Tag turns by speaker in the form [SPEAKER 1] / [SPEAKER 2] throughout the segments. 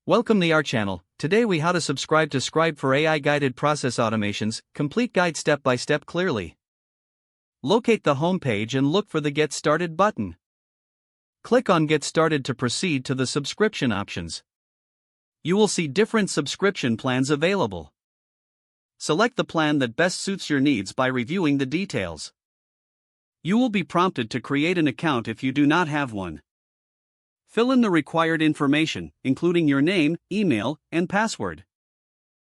[SPEAKER 1] Welcome to our channel. Today we how to subscribe to Scribe for AI guided process automations, complete guide step by step clearly. Locate the home page and look for the Get Started button. Click on Get Started to proceed to the subscription options. You will see different subscription plans available. Select the plan that best suits your needs by reviewing the details. You will be prompted to create an account if you do not have one. Fill in the required information, including your name, email, and password.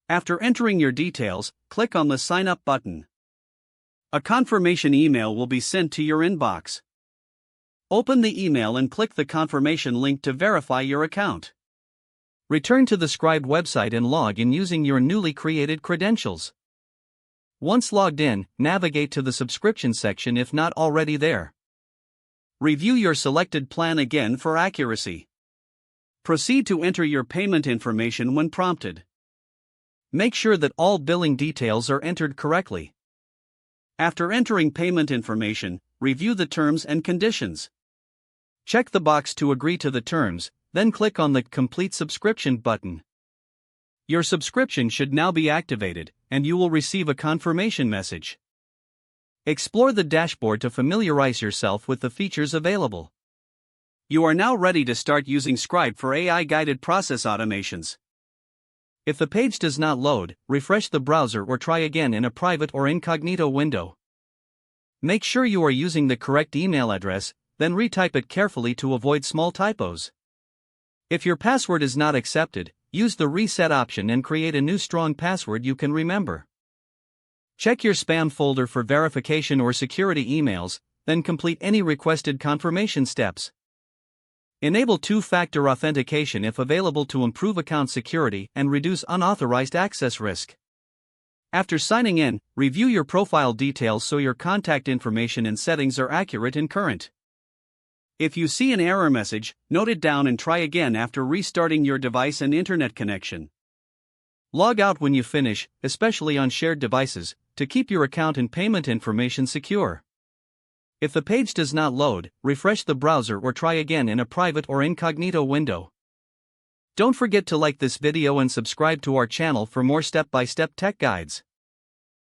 [SPEAKER 1] After entering your details, click on the Sign Up button. A confirmation email will be sent to your inbox. Open the email and click the confirmation link to verify your account. Return to the Scribe website and log in using your newly created credentials. Once logged in, navigate to the subscription section if not already there. Review your selected plan again for accuracy. Proceed to enter your payment information when prompted. Make sure that all billing details are entered correctly. After entering payment information, review the terms and conditions. Check the box to agree to the terms, then click on the Complete Subscription button. Your subscription should now be activated, and you will receive a confirmation message. Explore the dashboard to familiarize yourself with the features available. You are now ready to start using Scribe for AI-guided process automations. If the page does not load, refresh the browser or try again in a private or incognito window. Make sure you are using the correct email address, then retype it carefully to avoid small typos. If your password is not accepted, use the Reset option and create a new strong password you can remember. Check your spam folder for verification or security emails, then complete any requested confirmation steps. Enable two-factor authentication if available to improve account security and reduce unauthorized access risk. After signing in, review your profile details so your contact information and settings are accurate and current. If you see an error message, note it down and try again after restarting your device and internet connection. Log out when you finish, especially on shared devices, to keep your account and payment information secure. If the page does not load, refresh the browser or try again in a private or incognito window. Don't forget to like this video and subscribe to our channel for more step-by-step tech guides.